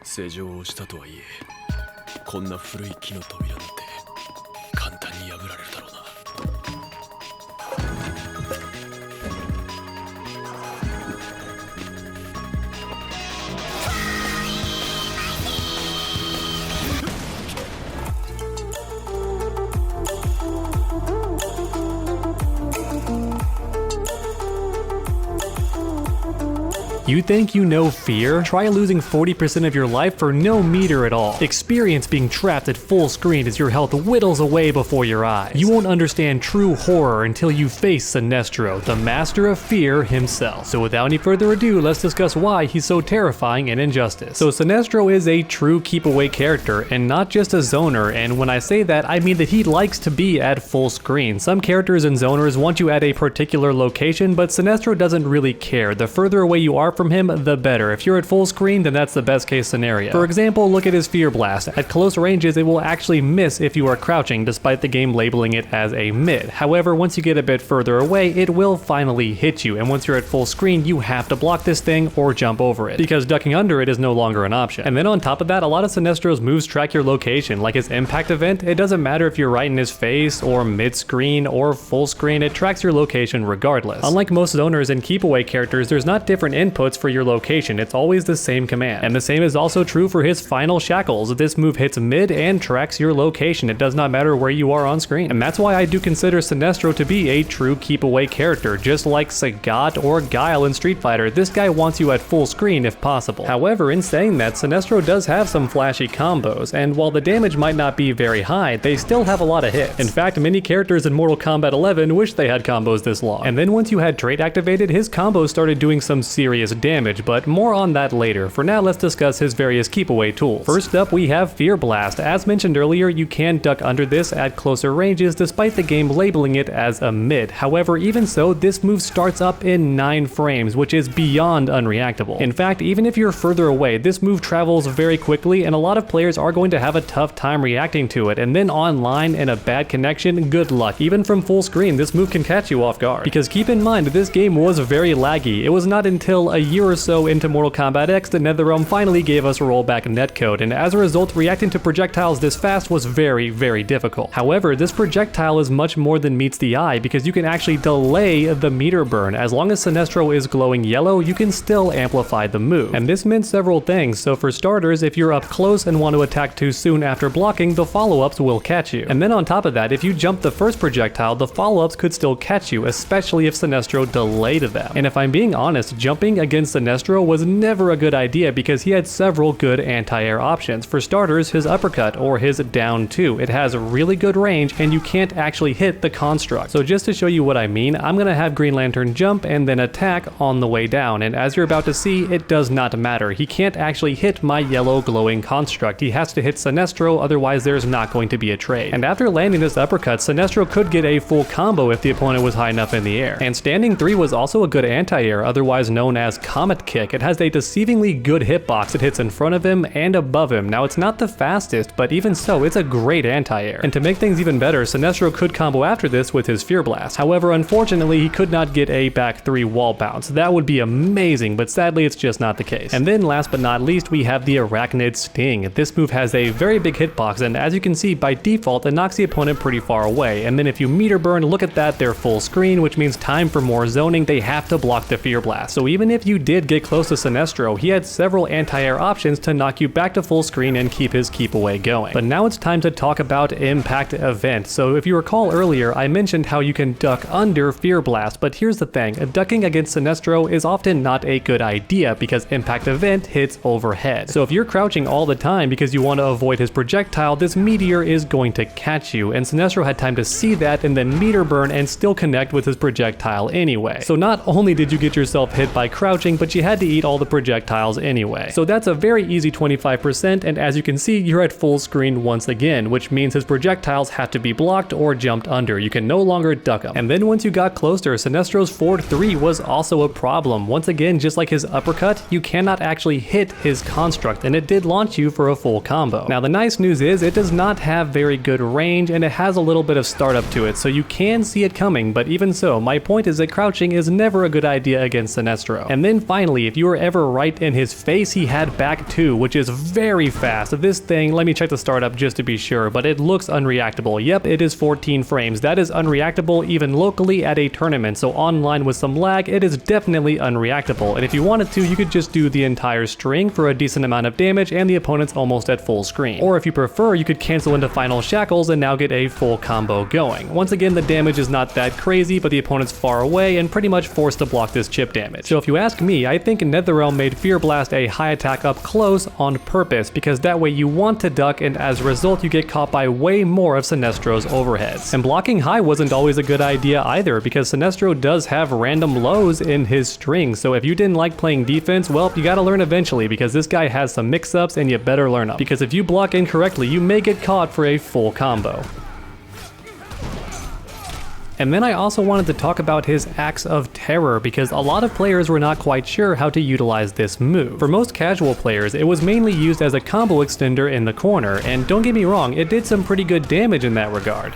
施錠をしたとはいえ、こんな古い木の扉なんて簡単に破られるだろうな。You think you know fear? Try losing 40% of your life for no meter at all. Experience being trapped at full screen as your health whittles away before your eyes. You won't understand true horror until you face Sinestro, the master of fear himself. So without any further ado, let's discuss why he's so terrifying in Injustice. So Sinestro is a true Keepaway character and not just a zoner, and when I say that, I mean that he likes to be at full screen. Some characters and zoners want you at a particular location, but Sinestro doesn't really care. The further away you are from him, the better. If you're at full screen, then that's the best case scenario. For example, look at his Fear Blast. At close ranges, it will actually miss if you are crouching, despite the game labeling it as a mid. However, once you get a bit further away, it will finally hit you, and once you're at full screen, you have to block this thing or jump over it, because ducking under it is no longer an option. And then on top of that, a lot of Sinestro's moves track your location, like his impact event. It doesn't matter if you're right in his face, or mid-screen, or full screen, it tracks your location regardless. Unlike most zoners and Keepaway characters, there's not different inputs for your location, it's always the same command. And the same is also true for his final shackles. This move hits mid and tracks your location. It does not matter where you are on screen. And that's why I do consider Sinestro to be a true Keepaway character. Just like Sagat or Guile in Street Fighter, this guy wants you at full screen if possible. However, in saying that, Sinestro does have some flashy combos, and while the damage might not be very high, they still have a lot of hits. In fact, many characters in Mortal Kombat 11 wish they had combos this long. And then once you had trait activated, his combos started doing some serious damage, but more on that later. For now, let's discuss his various Keepaway tools. First up, we have Fear Blast. As mentioned earlier, you can duck under this at closer ranges despite the game labeling it as a mid. However, even so, this move starts up in 9 frames, which is beyond unreactable. In fact, even if you're further away, this move travels very quickly, and a lot of players are going to have a tough time reacting to it. And then online in a bad connection, good luck. Even from full screen, this move can catch you off guard. Because keep in mind, this game was very laggy. It was not until a year or so into Mortal Kombat X that NetherRealm finally gave us rollback netcode, and as a result, reacting to projectiles this fast was very, very difficult. However, this projectile is much more than meets the eye, because you can actually delay the meter burn. As long as Sinestro is glowing yellow, you can still amplify the move. And this meant several things. So for starters, if you're up close and want to attack too soon after blocking, the follow-ups will catch you. And then on top of that, if you jump the first projectile, the follow-ups could still catch you, especially if Sinestro delayed them. And if I'm being honest, jumping against Sinestro was never a good idea because he had several good anti-air options. For starters, his uppercut or his down 2. It has really good range and you can't actually hit the construct. So just to show you what I mean, I'm gonna have Green Lantern jump and then attack on the way down, and as you're about to see, it does not matter. He can't actually hit my yellow glowing construct. He has to hit Sinestro, otherwise there's not going to be a trade. And after landing this uppercut, Sinestro could get a full combo if the opponent was high enough in the air. And standing 3 was also a good anti-air, otherwise known as Comet Kick. It has a deceivingly good hitbox. It hits in front of him and above him. Now it's not the fastest, but even so, it's a great anti-air. And to make things even better, Sinestro could combo after this with his Fear Blast. However, unfortunately, he could not get a back 3 wall bounce. That would be amazing, but sadly it's just not the case. And then last but not least, we have the Arachnid Sting. This move has a very big hitbox, and as you can see, by default, it knocks the opponent pretty far away. And then if you meter burn, look at that, they're full screen, which means time for more zoning. They have to block the Fear Blast. So even if you did get close to Sinestro, he had several anti-air options to knock you back to full screen and keep his Keepaway going. But now it's time to talk about impact event. So if you recall earlier, I mentioned how you can duck under Fear Blast, but here's the thing, ducking against Sinestro is often not a good idea because impact event hits overhead. So if you're crouching all the time because you want to avoid his projectile, this meteor is going to catch you, and Sinestro had time to see that and then meter burn and still connect with his projectile anyway. So not only did you get yourself hit by crouching, but you had to eat all the projectiles anyway. So that's a very easy 25%, and as you can see, you're at full screen once again, which means his projectiles have to be blocked or jumped under. You can no longer duck them. And then once you got closer, Sinestro's forward 3 was also a problem. Once again, just like his uppercut, you cannot actually hit his construct, and it did launch you for a full combo. Now the nice news is it does not have very good range, and it has a little bit of startup to it, so you can see it coming, but even so, my point is that crouching is never a good idea against Sinestro. And then then finally, if you were ever right in his face, he had back 2, which is very fast. This thing, let me check the startup just to be sure, but it looks unreactable. Yep, it is 14 frames. That is unreactable even locally at a tournament, so online with some lag, it is definitely unreactable. And if you wanted to, you could just do the entire string for a decent amount of damage and the opponent's almost at full screen. Or if you prefer, you could cancel into final shackles and now get a full combo going. Once again, the damage is not that crazy, but the opponent's far away and pretty much forced to block this chip damage. So if you ask me, I think NetherRealm made Fear Blast a high attack up close on purpose, because that way you want to duck and as a result you get caught by way more of Sinestro's overheads. And blocking high wasn't always a good idea either, because Sinestro does have random lows in his string, so if you didn't like playing defense, well, you gotta learn eventually, because this guy has some mix-ups and you better learn them. Because if you block incorrectly, you may get caught for a full combo. And then I also wanted to talk about his Axe of Terror, because a lot of players were not quite sure how to utilize this move. For most casual players, it was mainly used as a combo extender in the corner, and don't get me wrong, it did some pretty good damage in that regard.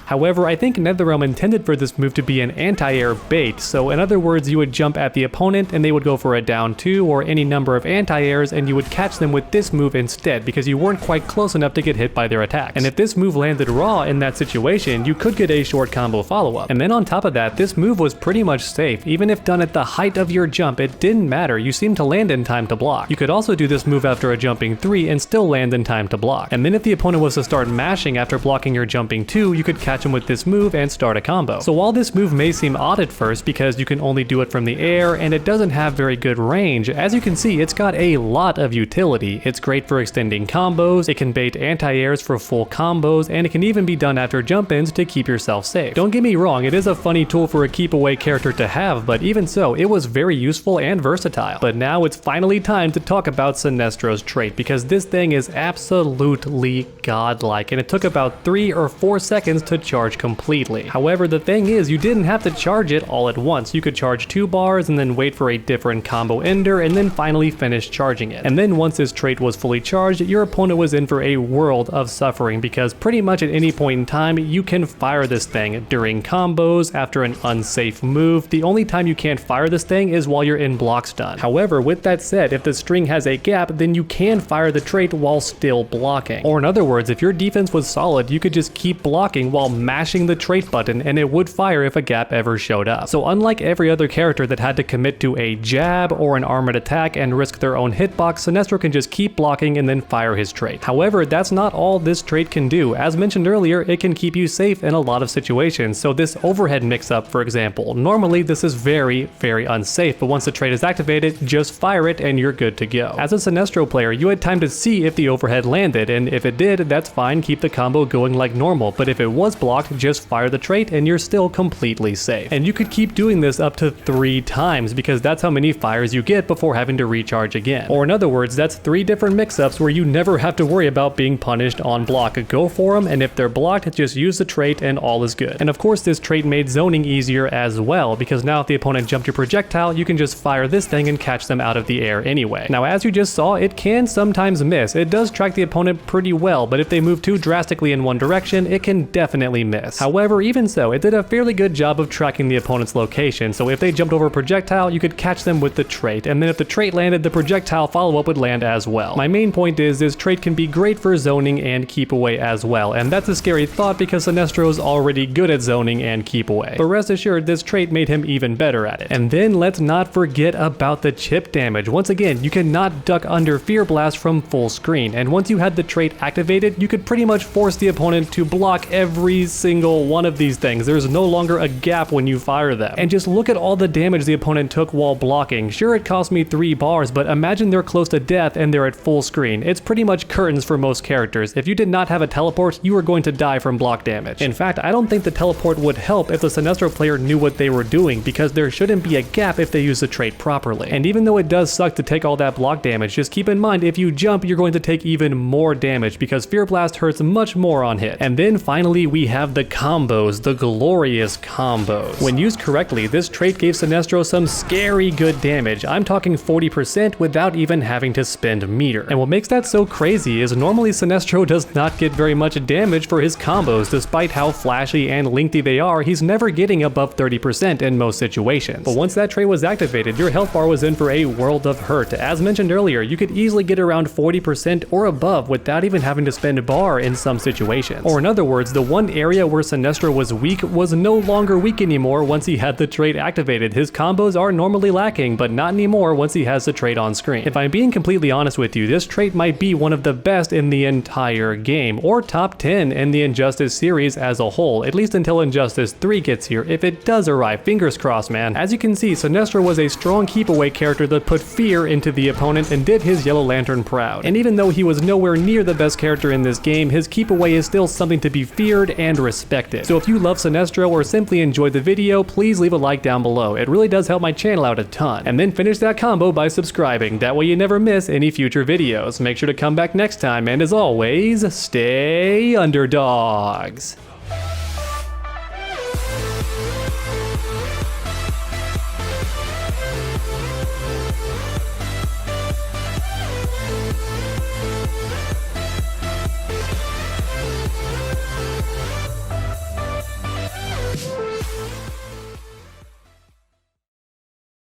However, I think NetherRealm intended for this move to be an anti-air bait, so in other words, you would jump at the opponent and they would go for a down 2 or any number of anti-airs, and you would catch them with this move instead because you weren't quite close enough to get hit by their attacks. And if this move landed raw in that situation, you could get a short combo follow-up. And then on top of that, this move was pretty much safe. Even if done at the height of your jump, it didn't matter, you seemed to land in time to block. You could also do this move after a jumping 3 and still land in time to block. And then if the opponent was to start mashing after blocking your jumping 2, you could catch him with this move and start a combo. So while this move may seem odd at first because you can only do it from the air and it doesn't have very good range, as you can see, it's got a lot of utility. It's great for extending combos, it can bait anti-airs for full combos, and it can even be done after jump-ins to keep yourself safe. Don't get me wrong, it is a funny tool for a Keepaway character to have, but even so, it was very useful and versatile. But now it's finally time to talk about Sinestro's trait, because this thing is absolutely godlike, and it took about 3 or 4 seconds to charge completely. However, the thing is, you didn't have to charge it all at once. You could charge 2 bars and then wait for a different combo ender and then finally finish charging it. And then once this trait was fully charged, your opponent was in for a world of suffering, because pretty much at any point in time, you can fire this thing during combos, after an unsafe move. The only time you can't fire this thing is while you're in block stun. However, with that said, if the string has a gap, then you can fire the trait while still blocking. Or in other words, if your defense was solid, you could just keep blocking while mashing the trait button and it would fire if a gap ever showed up. So unlike every other character that had to commit to a jab or an armored attack and risk their own hitbox, Sinestro can just keep blocking and then fire his trait. However, that's not all this trait can do. As mentioned earlier, it can keep you safe in a lot of situations. So this overhead mix-up, for example, normally this is very, very unsafe, but once the trait is activated, just fire it and you're good to go. As a Sinestro player, you had time to see if the overhead landed, and if it did, that's fine, keep the combo going like normal, but if it was blocked, just fire the trait and you're still completely safe. And you could keep doing this up to 3 times, because that's how many fires you get before having to recharge again. Or in other words, that's 3 different mix-ups where you never have to worry about being punished on block. Go for them, and if they're blocked, just use the trait and all is good. And of course, this trait made zoning easier as well, because now if the opponent jumped your projectile, you can just fire this thing and catch them out of the air anyway. Now, as you just saw, it can sometimes miss. It does track the opponent pretty well, but if they move too drastically in one direction, it can definitely miss. However, even so, it did a fairly good job of tracking the opponent's location, so if they jumped over a projectile, you could catch them with the trait, and then if the trait landed, the projectile follow-up would land as well. My main point is, this trait can be great for zoning and keep away as well, and that's a scary thought because Sinestro is already good at zoning and keep away. But rest assured, this trait made him even better at it. And then let's not forget about the chip damage. Once again, you cannot duck under Fear Blast from full screen, and once you had the trait activated, you could pretty much force the opponent to block every single one of these things. There's no longer a gap when you fire them. And just look at all the damage the opponent took while blocking. Sure, it cost me 3 bars, but imagine they're close to death and they're at full screen. It's pretty much curtains for most characters. If you did not have a teleport, you were going to die from block damage. In fact, I don't think the teleport would help if the Sinestro player knew what they were doing, because there shouldn't be a gap if they use the trait properly. And even though it does suck to take all that block damage, just keep in mind, if you jump, you're going to take even more damage, because Fear Blast hurts much more on hit. And then finally, we have the combos, the glorious combos. When used correctly, this trait gave Sinestro some scary good damage. I'm talking 40% without even having to spend meter. And what makes that so crazy is normally Sinestro does not get very much damage for his combos. Despite how flashy and lengthy they are, he's never getting above 30% in most situations. But once that trait was activated, your health bar was in for a world of hurt. As mentioned earlier, you could easily get around 40% or above without even having to spend bar in some situations. Or in other words, the one area where Sinestro was weak was no longer weak anymore once he had the trait activated. His combos are normally lacking, but not anymore once he has the trait on screen. If I'm being completely honest with you, this trait might be one of the best in the entire game, or top 10 in the Injustice series as a whole, at least until Injustice 3 gets here, if it does arrive. Fingers crossed, man. As you can see, Sinestro was a strong keepaway character that put fear into the opponent and did his Yellow Lantern proud. And even though he was nowhere near the best character in this game, his keepaway is still something to be feared and respected. So if you love Sinestro or simply enjoyed the video, please leave a like down below. It really does help my channel out a ton. And then finish that combo by subscribing. That way you never miss any future videos. Make sure to come back next time, and as always, stay underdogs.